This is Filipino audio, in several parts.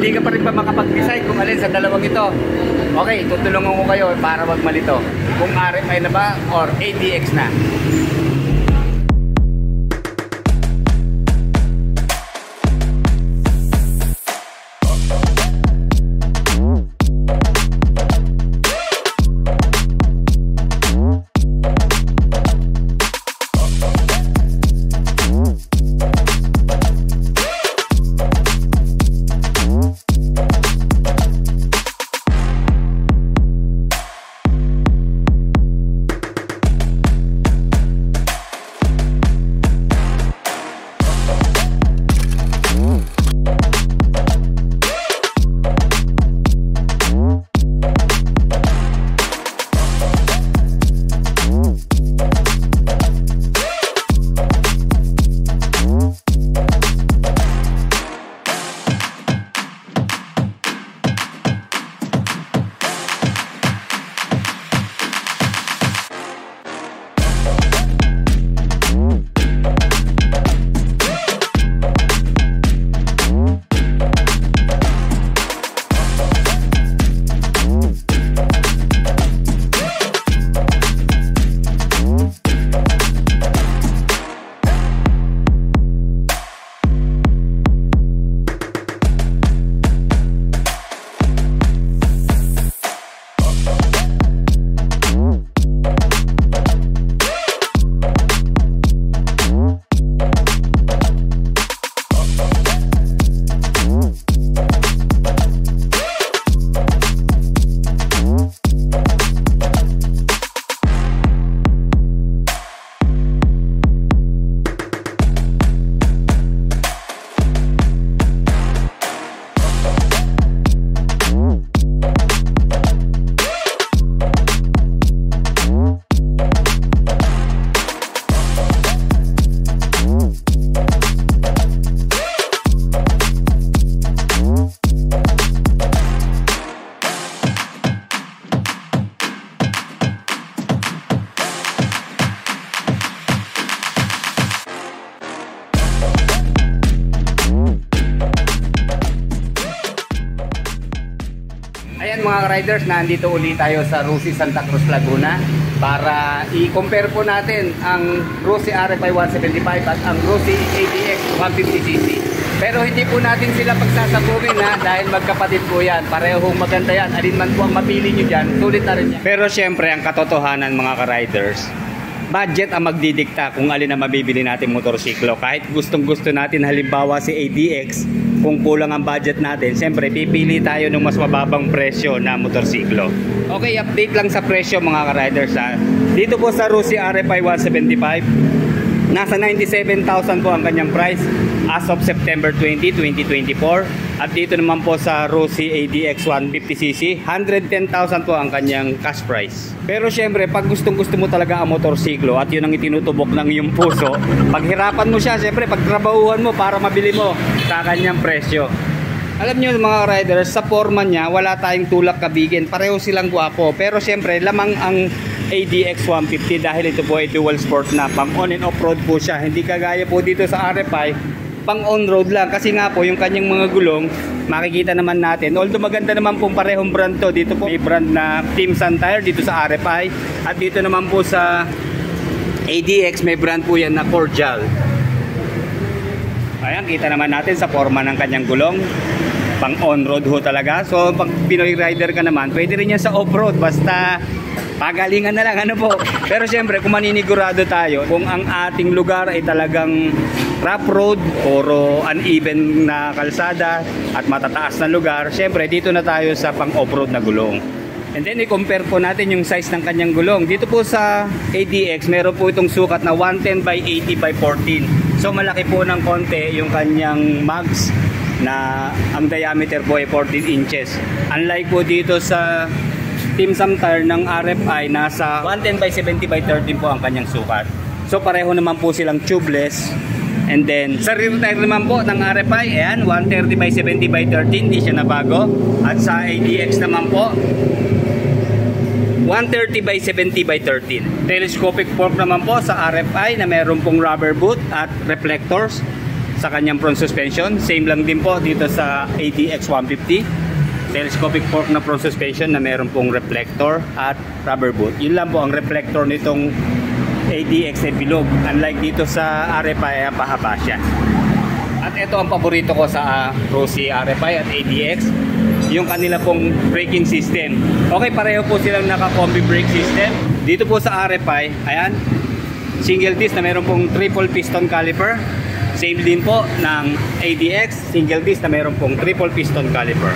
hindi ka pa rin ba makapag-decide kung alin sa dalawang ito? Okay, tutulungan ko kayo para wag malito. Kung RFI na ba or ADX na. Ayan mga riders, nandito ulit tayo sa Rossi Santa Cruz, Laguna para i-compare po natin ang Rossi RFI 175 at ang Rossi ADX 150cc. Pero hindi po natin sila pagsasabungin dahil magkapatid po yan. Parehong maganda yan. Alin man po ang mapili nyo dyan, sulit na rin yan. Pero syempre ang katotohanan mga ka-riders, budget ang magdidikta kung alin ang mabibili natin motorsiklo. Kahit gustong gusto natin halimbawa si ADX, kung kulang ang budget natin, siyempre pipili tayo ng mas mababang presyo na motorsiklo. Okay, update lang sa presyo mga ka-riders ha. Dito po sa Rossi RFI 175, nasa 97,000 po ang kanyang price as of September 20, 2024. At dito naman po sa Rossi ADX 150cc, 110,000 po ang kanyang cash price. Pero syempre, pag gustong-gusto mo talaga ang motorsiklo at yun ang itinutubok ng iyong puso, paghirapan mo siya, syempre, pagtrabahuhan mo para mabili mo sa kanyang presyo. Alam nyo mga riders, sa forma niya, wala tayong tulak kabigin. Pareho silang guwapo. Pero syempre, lamang ang ADX 150 dahil ito po ay dual sport na pang on and off road po siya. Hindi kagaya po dito sa RFI, pang on-road lang. Kasi nga po, yung kanyang mga gulong, makikita naman natin. Although maganda naman pong parehong brand to. Dito po may brand na Team Sun Tire dito sa RFI. At dito naman po sa ADX, may brand po yan na Cordial. Ayan, kita naman natin sa forma ng kanyang gulong. Pang on-road ho talaga. So, pag Pinoy rider ka naman, pwede rin yan sa off-road. Basta pagalingan na lang, ano po. Pero syempre, kung maninigurado tayo, kung ang ating lugar ay talagang rough road or uneven na kalsada at matataas na lugar, syempre dito na tayo sa pang off-road na gulong. And then i-compare po natin yung size ng kanyang gulong. Dito po sa ADX, meron po itong sukat na 110 by 80 by 14. So malaki po ng konti yung kanyang mags na ang diameter po ay 14 inches. Unlike po dito sa Team Sun Tire ng RFI, nasa 110 by 70 by 13 po ang kanyang sukat. So pareho naman po silang tubeless. And then sa rear tire naman po ng RFI, ayan, 130 by 70 by 13, hindi siya nabago. At sa ADX naman po, 130 by 70 by 13. Telescopic fork naman po sa RFI na meron pong rubber boot at reflectors. sa kanyang front suspension. Same lang din po dito sa ADX 150. Telescopic fork na front suspension na meron pong reflector at rubber boot. Yun lang po ang reflector nitong ADX ay bilog. Unlike dito sa RFI, pahaba siya. At ito ang paborito ko sa Rossi RFI at ADX, yung kanila pong braking system. Okay, pareho po silang naka-combi brake system. Dito po sa RFI, ayan, single disc na meron pong triple piston caliper. Same din po ng ADX, single disc na meron pong triple piston caliper.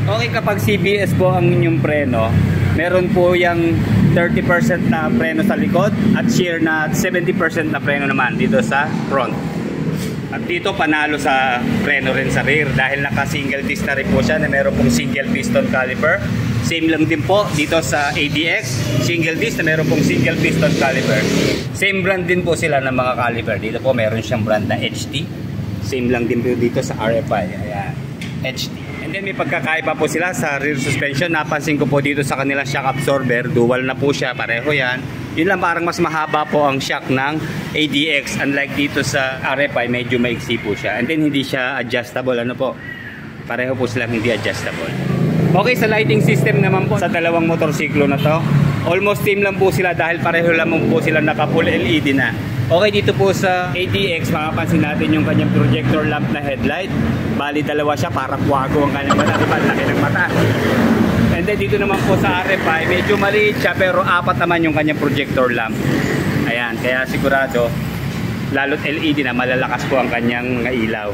Okay, kapag CBS po ang inyong preno, meron po yung 30% na preno sa likod at shear na 70% na preno naman dito sa front. At dito panalo sa preno rin sa rear dahil naka single disc na rin po siya na meron pong single piston caliper. Same lang din po dito sa ADX, single disc na meron pong single piston caliper. Same brand din po sila ng mga caliper. Dito po meron siyang brand na HT. Same lang din po dito sa RFI. Ayan, HT. And then may pagkakaiba po sila sa rear suspension. Napansin ko po dito sa kanilang shock absorber, dual na po siya, pareho yan. Yun lang, parang mas mahaba po ang shock ng ADX. Unlike dito sa RFI, medyo maiksi po siya. And then hindi siya adjustable, ano po. Pareho po silang hindi adjustable. Okay, sa lighting system naman po sa dalawang motorsiklo na to, almost same lang po sila dahil pareho lang po sila naka full LED na. Okay, dito po sa ADX, makapansin natin yung kanyang projector lamp na headlight. Bali, dalawa siya, parang kwago ang kanyang mata. Diba? Laki ng mata. And then dito naman po sa RFI, medyo maliit siya pero apat naman yung kanyang projector lamp. Ayan, kaya sigurado, lalo't LED na, malalakas po ang kanyang ilaw.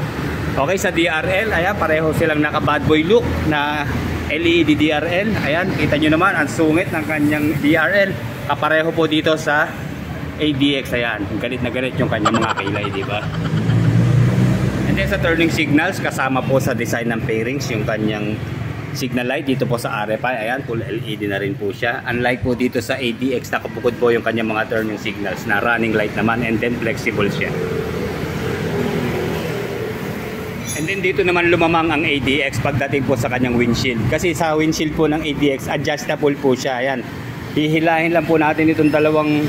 Okay, sa DRL, ayan, pareho silang naka bad boy look na LED DRL. Ayan, kita nyo naman ang sungit ng kanyang DRL. Kapareho po dito sa ADX. Ayan, ganit na ganit yung kanyang mga kilay, diba? And then sa turning signals, kasama po sa design ng pairings yung kanyang signal light. Dito po sa RFI, ayan, full LED na rin po siya. Unlike po dito sa ADX, nakabukod po yung kanyang mga turning signals na running light naman, and then flexible siya. And then dito naman lumamang ang ADX pagdating po sa kanyang windshield. Kasi sa windshield po ng ADX, adjustable po siya. Ayan, hihilahin lang po natin itong dalawang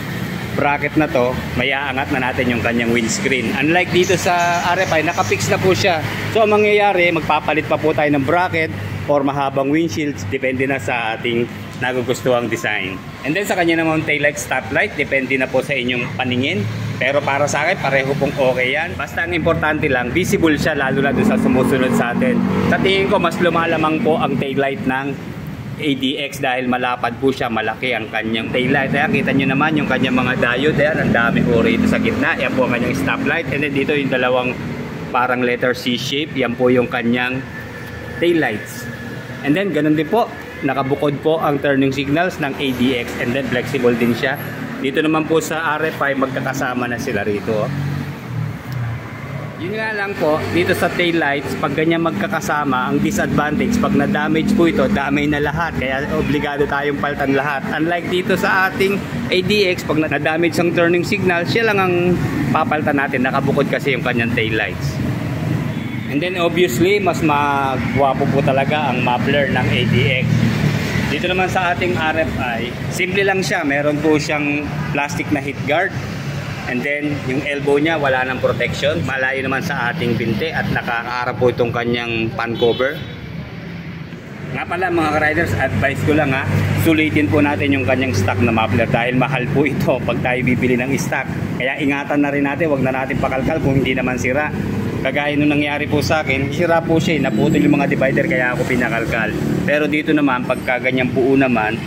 bracket na to, may aangat na natin yung kanyang windscreen. Unlike dito sa RFI, nakapix na po siya. So ang mangyayari, magpapalit pa po tayo ng bracket or mahabang windshields, depende na sa ating nagugustuhang design. And then sa kanya naman taillight, stoplight, depende na po sa inyong paningin. Pero para sa akin, pareho pong okay yan. Basta ang importante lang, visible siya lalo na doon sa sumusunod sa atin. Sa tingin ko, mas lumalamang po ang taillight ng ADX dahil malapad po siya, malaki ang kanyang taillight. Ayan, kita nyo naman yung kanyang mga diode. Ayan, ang dami po rito sa gitna. Yan po ang kanyang stoplight. And then dito yung dalawang parang letter C shape. Yan po yung kanyang taillights. And then ganun din po, nakabukod po ang turning signals ng ADX. And then flexible din siya. Dito naman po sa RFI, magkakasama na sila rito. Yun nga lang po, dito sa taillights, pag ganyan magkakasama, ang disadvantage, pag na-damage po ito, damay na lahat. Kaya obligado tayong palitan lahat. Unlike dito sa ating ADX, pag na-damage ang turning signal, siya lang ang papalitan natin. Nakabukod kasi yung kanyang taillights. And then obviously, mas magwapo po talaga ang muffler ng ADX. Dito naman sa ating RFI, simple lang siya. Meron po siyang plastic na heat guard. And then, yung elbow niya, wala ng protection. Malayo naman sa ating binte at nakakaharap po itong kanyang pan cover. Nga pala mga ka-riders, advice ko lang ha, sulitin po natin yung kanyang stock na muffler dahil mahal po ito pag tayo bibili ng stock. Kaya ingatan na rin natin, wag na natin pakalkal kung hindi naman sira. Kagaya nung nangyari po sa akin, sira po siya, naputol yung mga divider kaya ako pinakalkal. Pero dito naman, pagka ganyang buo naman,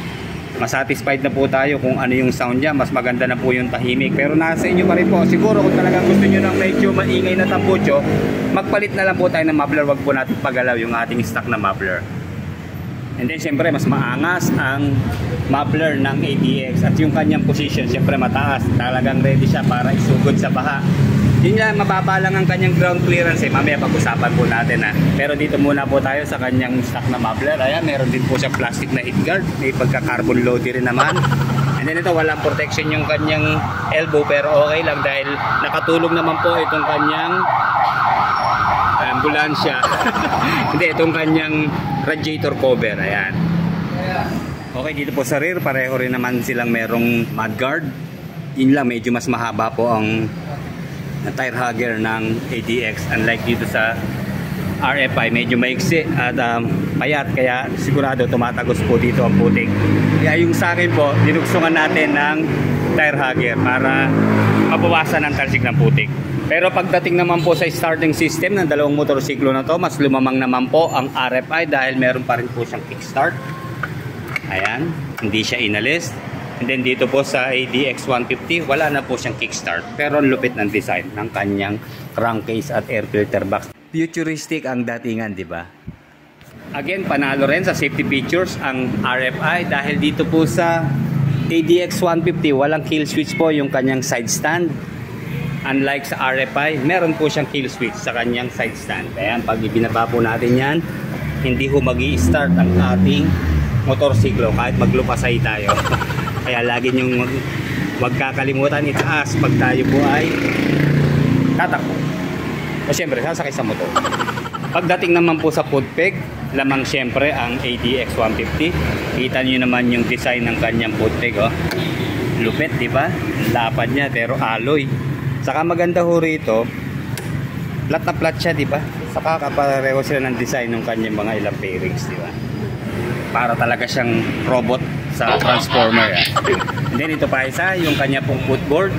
masatisfied na po tayo kung ano yung sound niya, mas maganda na po yung tahimik. Pero nasa inyo pa rin po, siguro kung talagang gusto nyo ng medyo maingay na tambucho, magpalit na lang po tayo ng muffler, wag po natin pagalaw yung ating stock na muffler. And then syempre mas maangas ang muffler ng ADX at yung kanyang position syempre mataas, talagang ready siya para isugod sa baha. Yun nga, mababa lang ang kanyang ground clearance mamaya pag-usapan po natin Pero dito muna po tayo sa kanyang stock na muffler. Ayan, meron din po siya plastic na heat guard, may pagka-carbon loader rin naman. And then ito, walang protection yung kanyang elbow pero okay lang dahil nakatulong naman po itong kanyang ambulansya. Hindi, itong kanyang radiator cover. Ayan. Okay, dito po sa rear, pareho rin naman silang merong mudguard. Yun lang, medyo mas mahaba po ang na tire hugger ng ADX. Unlike dito sa RFI, medyo maiksi at payat, kaya sigurado tumatagos po dito ang putik. Kaya yung sa akin po, dinugsungan natin ng tire hugger para mabawasan ang talsik ng putik. Pero pagdating naman po sa starting system ng dalawang motorsiklo na to, mas lumamang naman po ang RFI dahil meron pa rin po siyang kickstart. Ayan, hindi siya inalis. And then dito po sa ADX 150, wala na po siyang kickstart. Pero ang lupit ng design ng kanyang crankcase at air filter box. Futuristic ang datingan, di ba? Again, panalo rin sa safety features ang RFI dahil dito po sa ADX 150, walang kill switch po yung kanyang side stand. Unlike sa RFI, meron po siyang kill switch sa kanyang side stand. Kaya pag ibinaba po natin yan, hindi ho mag-i-start ang ating motorsiklo kahit maglupasay tayo. Kaya lagi niyong wag kakalimutan itaas pag tayo po ay tatakbo. O syempre, sasakay sa motor. Pagdating naman po sa foot peg, lamang syempre ang ADX 150. Kita niyo naman yung design ng kanyang foot peg, oh. Lupit, di ba? Lapad niya pero alloy. Saka maganda ho rito, flat na flat siya, di ba? Saka kapareho sila ng design ng kanyang mga ilang pairings, di ba? Para talaga siyang robot sa transformer. And then ito pa isa, yung kanya pong footboard.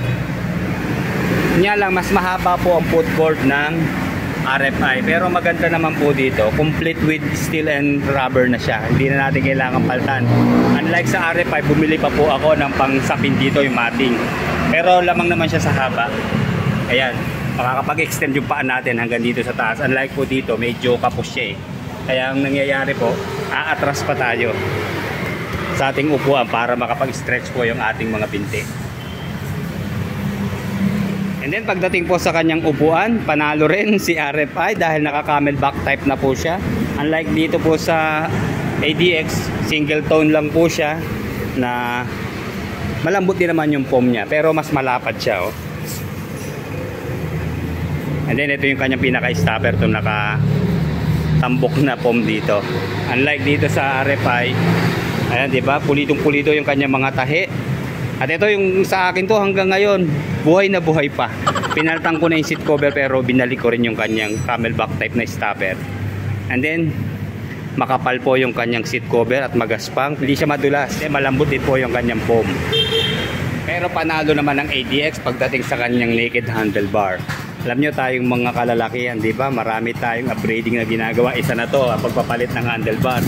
Niya lang, mas mahaba po ang footboard ng RFI. Pero maganda naman po dito, complete with steel and rubber na siya. Hindi na natin kailangan paltan. Unlike sa RFI, bumili pa po ako ng pangsapin dito, yung matting. Pero lamang naman siya sa haba. Ayan, makakapag-extend yung paan natin hanggang dito sa taas. Unlike po dito, medyo kapos siya eh. Kaya ang nangyayari po, aatras pa tayo sa ating upuan para makapag-stretch po yung ating mga binti. And then pagdating po sa kanyang upuan, panalo rin si RFI dahil naka-camelback type na po siya. Unlike dito po sa ADX, single tone lang po siya na malambot din naman yung foam niya pero mas malapad siya, oh. And then ito yung kanyang pinaka-stopper, itong naka-tambok na foam dito. Unlike dito sa RFI, ayan, diba? Pulitong-pulito yung kanyang mga tahi. At ito yung sa akin to hanggang ngayon, buhay na buhay pa. Pinaltang ko na yung seat cover pero binalik ko rin yung kanyang camelback type na stopper. And then makapal po yung kanyang seat cover at magaspang. Hindi siya madulas, malambot din po yung kanyang foam. Pero panalo naman ng ADX pagdating sa kanyang naked handlebar. Alam nyo tayong mga kalalakihan, di ba? Marami tayong upgrading na ginagawa. Isa na to, pagpapalit ng handlebar.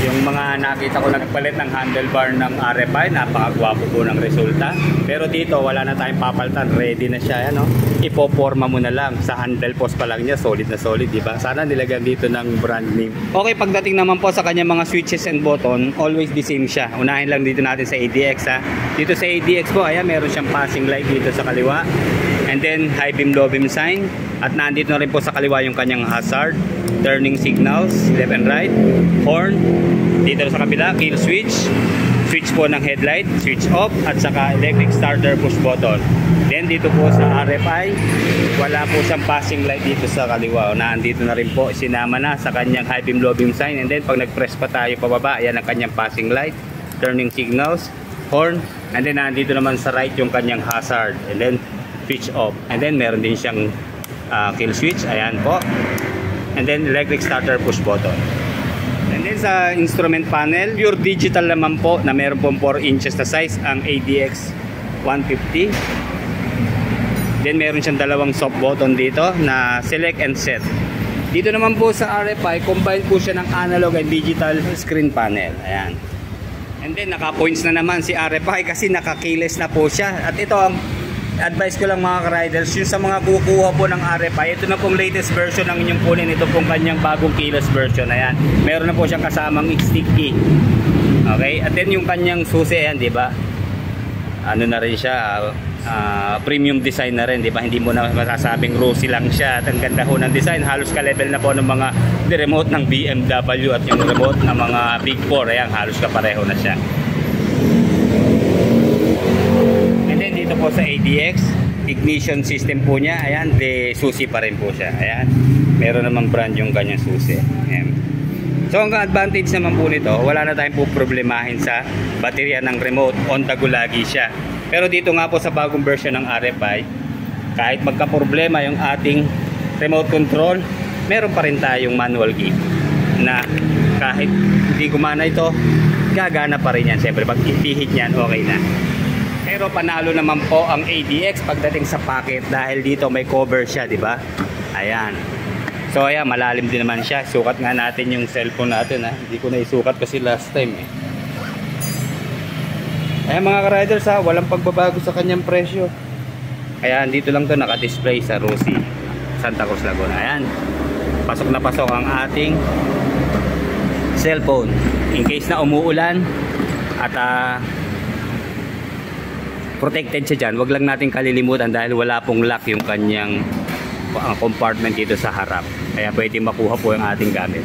Yung mga nakita ko nagpalit ng handlebar ng RFI, napakagwapo po ng resulta. Pero dito, wala na tayong papalitan. Ready na siya, ano? Ipoporma mo na lang. Sa handle post pa lang niya, solid na solid, di ba? Sana nilagyan dito ng brand name. Okay, pagdating naman po sa kanyang mga switches and button, always the same siya. Unahin lang dito natin sa ADX, ha? Dito sa ADX po, ayan, meron siyang passing light dito sa kaliwa. And then, high beam, low beam sign. At nandito na rin po sa kaliwa yung kanyang hazard, turning signals, left and right, horn. Dito sa kabila, kill switch, switch po ng headlight, switch off, at saka electric starter push button. Then dito po sa RFI, wala po siyang passing light dito sa kaliwa. Nandito na rin po, sinama na sa kanyang high beam, low beam sign. And then pag nag-press pa tayo pababa, ayan ang kanyang passing light, turning signals, horn. And then nandito naman sa right yung kanyang hazard. And then switch off. And then meron din siyang kill switch, ayan po. And then electric starter push button. And then sa instrument panel, pure digital naman po na meron pong 4 inches na size ang ADX 150. Then meron siyang dalawang soft button dito na select and set. Dito naman po sa RFI, combine po siya ng analog and digital screen panel. Ayan. And then naka-points na naman si RFI kasi naka-keyless na po siya. At ito ang advice ko lang mga ka-riders, yung sa mga kukuha po ng RFI, ito na pong latest version ng inyong kunin. Ito pong kanyang bagong keyless version. Ayan. Meron na po siyang kasamang stick key. Okay? At then yung kanyang susi, ayan, di ba? Ano na rin siya, premium design na rin, di ba? Hindi mo na masasabing rosy lang siya. At ang ganda ho ng design, halos ka-level na po ng mga remote ng BMW at yung remote ng mga Big 4. Ayan, halos kapareho na siya. Dito po sa ADX, ignition system po niya, ayan, de susi pa rin po siya. Ayan, meron naman brand yung kanyang susi. Ayan. So ang advantage naman po nito, wala na tayong po problemahin sa baterya ng remote, on the go lagi siya. Pero dito nga po sa bagong version ng RFI, kahit magka-problema yung ating remote control, meron pa rin tayong manual key na kahit hindi gumana ito, gagana pa rin yan. Siyempre pag ihit yan, okay na. Pero panalo naman po ang ADX pagdating sa packet dahil dito may cover siya, di ba? Ayan. So ayan, malalim din naman siya. Sukat nga natin yung cellphone natin, ha. Hindi ko na isukat kasi last time eh. Ayan mga ka-riders, ha, walang pagbabago sa kanyang presyo. Ayan, dito lang to naka-display sa Rosie Santa Cruz Laguna. Ayan. Pasok na pasok ang ating cellphone. In case na umuulan at protected siya dyan, wag lang natin kalilimutan dahil wala pong lock yung kanyang compartment dito sa harap, kaya pwede makuha po yung ating gamit.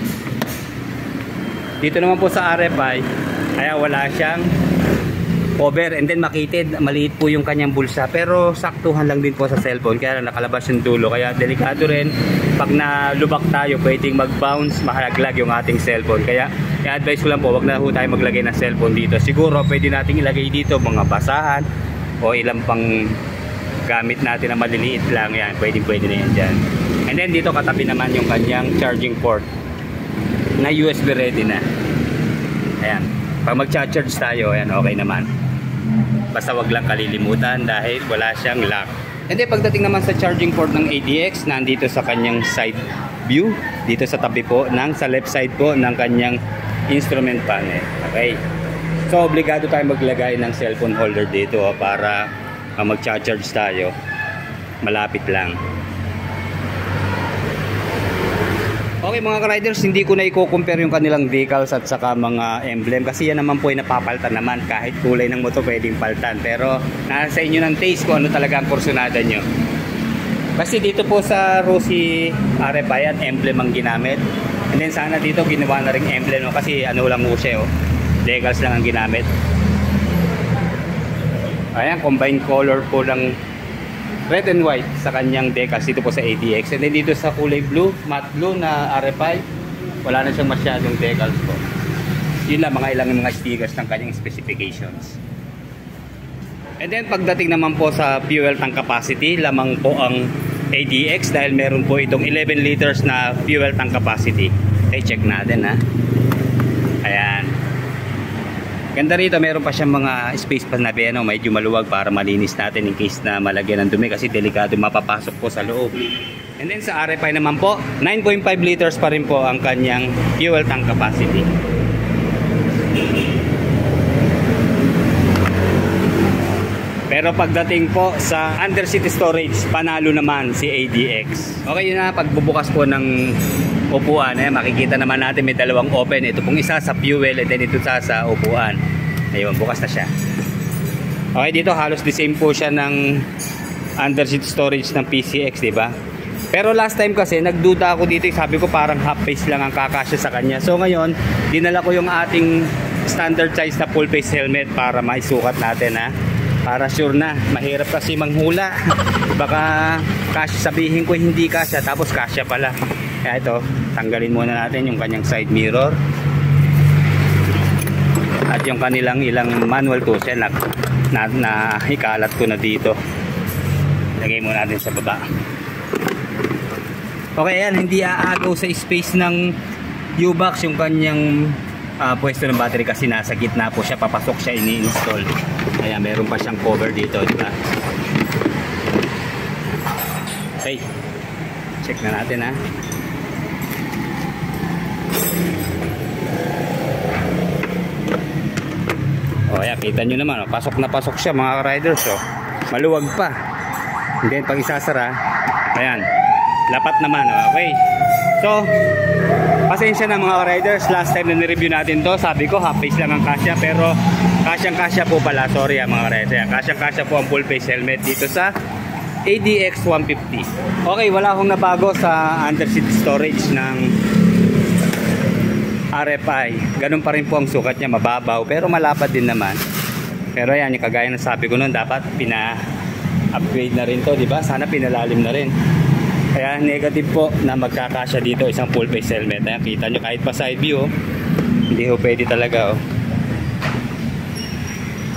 Dito naman po sa RFI, kaya wala siyang cover, and then makitid, maliit po yung kanyang bulsa, pero saktuhan lang din po sa cellphone, kaya nakalabas yung dulo, kaya delikado rin pag nalubak tayo, pwedeng mag-bounce, mahalaglag yung ating cellphone. Kaya i-advise ko lang po, wag na po tayo maglagay ng cellphone dito. Siguro pwede nating ilagay dito mga basahan o ilang pang gamit natin na maliliit lang, yan, pwede na yan dyan. And then dito katabi naman yung kanyang charging port na USB ready na. Ayan, pag mag-charge tayo, ayan, okay naman. Basta wag lang kalilimutan dahil wala siyang lock. And then pagdating naman sa charging port ng ADX, nandito sa kanyang side view, dito sa tabi po, sa left side po ng kanyang instrument panel. Okay, so obligado tayo maglagay ng cellphone holder dito para mag-charge tayo, malapit lang. Okay mga ka-riders, hindi ko na i-compare yung kanilang decals at saka mga emblem kasi yan naman po ay napapaltan naman. Kahit kulay ng motor pwedeng paltan, pero nasa inyo ng taste kung ano talaga ang kursunada nyo. Kasi dito po sa Rosie RFI at emblem ang ginamit, and then sana dito ginawa na rin emblem, no? Kasi ano lang mo siya, decals lang ang ginamit. Ayan, combined color po ng red and white sa kanyang decals dito po sa ADX. And then dito sa kulay blue, matte blue na RFI, wala na siyang masyadong decals po. Yun lang, mga ilang mga stickers ng kanyang specifications. And then pagdating naman po sa fuel tank capacity, lamang po ang ADX dahil meron po itong 11 liters na fuel tank capacity. Okay, check natin, ha. Ayan. Ganda rito, meron pa siyang mga space pa na medyo maluwag para malinis natin in case na malagyan ng dumi kasi delikado mapapasok po sa loob. And then sa RFI naman po, 9.5 liters pa rin po ang kanyang fuel tank capacity. Pero pagdating po sa underseat storage, panalo naman si ADX. Okay, yun na, pagbubukas po ng upuan, makikita naman natin may dalawang open. Ito pong isa sa fuel and then ito sa upuan. Ayun, bukas na siya. Okay, dito halos the same po siya ng underseat storage ng PCX, diba? Pero last time kasi nagduda ako dito, sabi ko parang half face lang ang kakasya sa kanya. So ngayon, dinala ko yung ating standard size na full face helmet para maisukat natin, ha. Para sure na, mahirap kasi manghula. Baka kasya, sabihin ko hindi kasya, tapos kasya pala. Kaya ito, tanggalin muna natin yung kanyang side mirror. At yung kanilang ilang manual tools, yan, na ikalat ko na dito. Lagay muna natin sa baba. Okay, yan, hindi aagaw sa space ng U-box yung kanyang pwesto ng battery kasi nasa gitna po siya, papasok siya, ini-install. Kaya meron pa siyang cover dito, diba? Okay, check na natin, ha. O, ayan, kita nyo naman, pasok na pasok siya mga riders, maluwag pa. And then pag isasara, ayan, lapat naman, okay. So, pasensya na mga riders, last time na nireview natin to, sabi ko half face lang ang kasya, pero kasyang kasya po pala, sorry mga riders. Kasyang kasya po ang full face helmet dito sa ADX 150. Okay, wala akong nabago sa underseat storage ng RFI. Ganun pa rin po ang sukat niya, mababaw pero malapad din naman. Pero yan, yung kagaya ng sabi ko noon, dapat pina-upgrade na rin to, diba? Sana pinalalim na rin. Kaya negative po na magkakasya dito isang full face helmet. Ayan, kita nyo kahit pa side view, hindi ho pwede talaga,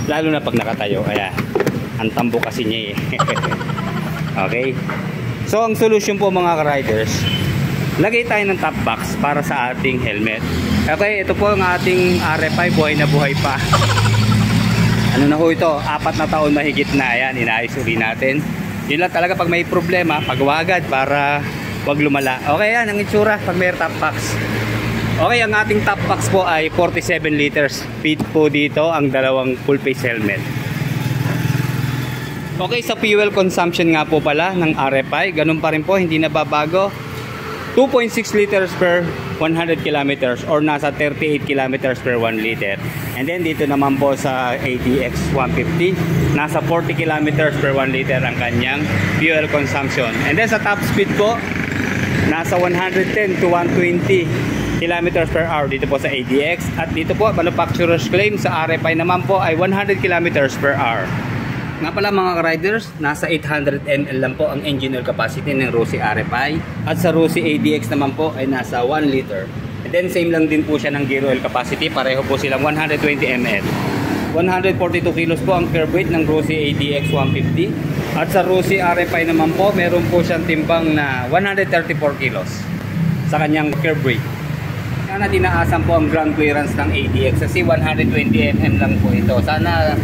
Lalo na pag nakatayo. Ayan, ang tambo kasi niya, Okay. So ang solution po mga ka-riders, lagay tayo ng top box para sa ating helmet. Okay, ito po ang ating RFI, buhay na buhay pa. Ano na ho ito, 4 na taon mahigit na. Yan, inaayos uli natin. Yun lang talaga pag may problema, pagwagad para wag lumala. Okay, yan ang itsura pag may top box. Okay, ang ating top box po ay 47 liters. Fit po dito ang dalawang full face helmet. Okay, sa fuel consumption nga po pala ng RFI, ganun pa rin po, hindi nababago. 2.6 liters per 100 kilometers or nasa 38 kilometers per 1 liter. And then dito naman po sa ADX 150, nasa 40 kilometers per 1 liter ang kanyang fuel consumption. And then sa top speed po, nasa 110 to 120 kilometers per hour dito po sa ADX. At dito po, manufacturer's claim sa RFI naman po ay 100 kilometers per hour. Nga pala mga riders, nasa 800 ml lang po ang engine oil capacity ng Rossi RFI. At sa Rossi ADX naman po ay nasa 1 liter. And then same lang din po siya ng gear oil capacity. Pareho po silang 120 ml. 142 kilos po ang curb weight ng Rossi ADX 150. At sa Rossi RFI naman po, meron po siyang timbang na 134 kilos sa kanyang curb weight. Sana tinaasan po ang ground clearance ng ADX kasi 120 mm lang po ito. Sana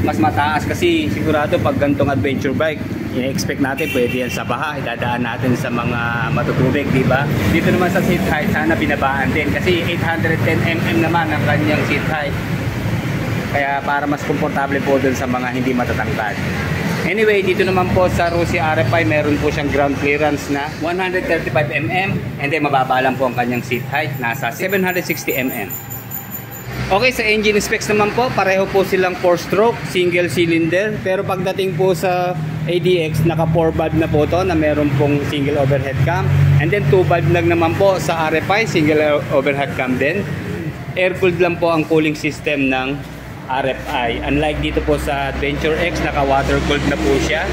mas mataas kasi sigurado pag gantong adventure bike, i-expect natin pwede yan sa baha, idadaan natin sa mga matutubig, di ba? Dito naman sa seat height, sana binabaan din kasi 810 mm naman ang kanyang seat height. Kaya para mas komportable po dun sa mga hindi matatangkad. Anyway, dito naman po sa Rossi RFI, meron po siyang ground clearance na 135 mm and then mababa lang po ang kanyang seat height, nasa 760 mm. Okay, sa engine specs naman po, pareho po silang 4-stroke, single cylinder. Pero pagdating po sa ADX, naka 4 valve na po to na meron pong single overhead cam. And then 2 valve lang naman po sa RFI, single overhead cam din. Air-cooled lang po ang cooling system ng RFI. Unlike dito po sa Adventure X, naka water-cooled na po siya.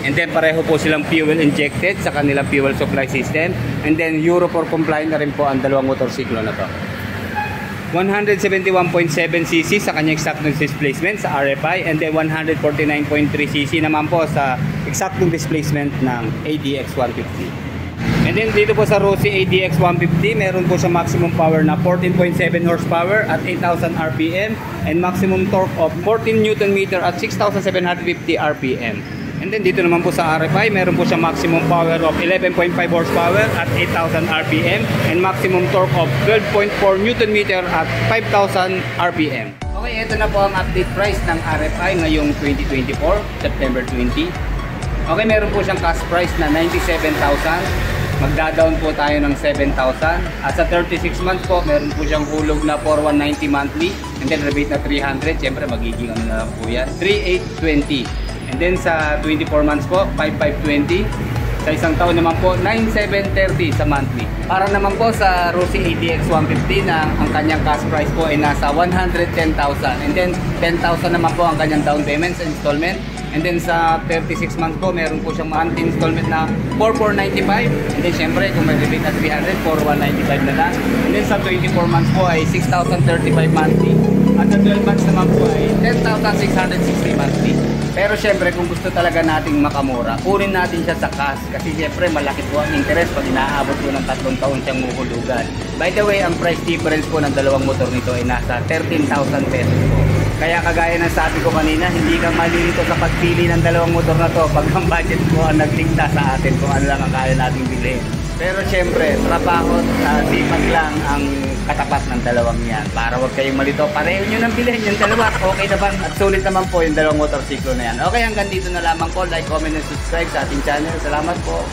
And then pareho po silang fuel injected sa kanilang fuel supply system. And then Euro 4 compliant na rin po ang dalawang motorsiklo na to. 171.7cc sa kanyang exact displacement sa RFI. And then 149.3cc naman po sa exact displacement ng ADX 150. And then dito po sa Rossi ADX 150, meron po sa maximum power na 14.7 horsepower at 8,000 RPM and maximum torque of 14 Nm at 6,750 RPM. And then dito naman po sa RFI, meron po siya maximum power of 11.5 horsepower at 8,000 RPM and maximum torque of 12.4 Nm at 5,000 RPM. Okay, ito na po ang update price ng RFI ngayong 2024, September 20. Okay, meron po siyang cash price na 97,000. Magda-down po tayo ng 7,000. At sa 36 months po, meron po siyang hulog na 4,190 monthly. And then rebate na 300. Siyempre, magiging ano na lang po yan. 3,820. And then sa 24 months po, 5,520. Sa isang taon naman po, 9,730 sa monthly. Para naman po sa Rossi ADX 150 na ang kanyang cash price po ay nasa 110,000. And then 10,000 naman po ang kanyang down payments and installment. And then sa 36 months po, meron po siyang monthly installment na 4,495. And then syempre, kung may rebate na 300, 4,195 na lang. And then sa 24 months po ay 6,035 monthly. At sa 12 months naman po ay 10,660 monthly. Pero syempre, kung gusto talaga nating makamura, kunin natin siya sa cash. Kasi syempre, malaki po ang interest pag inaabot po ng 3 taon siyang muhulugan. By the way, ang price difference po ng dalawang motor nito ay nasa 13,000 pesos po. Kaya kagaya ng sabi ko kanina, hindi ka malilito sa pagpili ng dalawang motor na to pag ang budget mo ang nagdikta sa atin kung ano lang ang kaya nating bilhin. Pero syempre, trabaho at sipag lang ang katapat ng dalawang yan. Para wag kayong malito, pareho nyo nang bilhin yung dalawa. Okay naman at sulit naman po yung dalawang motorsiklo na yan. Okay, hanggang dito na lamang po. Like, comment, and subscribe sa ating channel. Salamat po.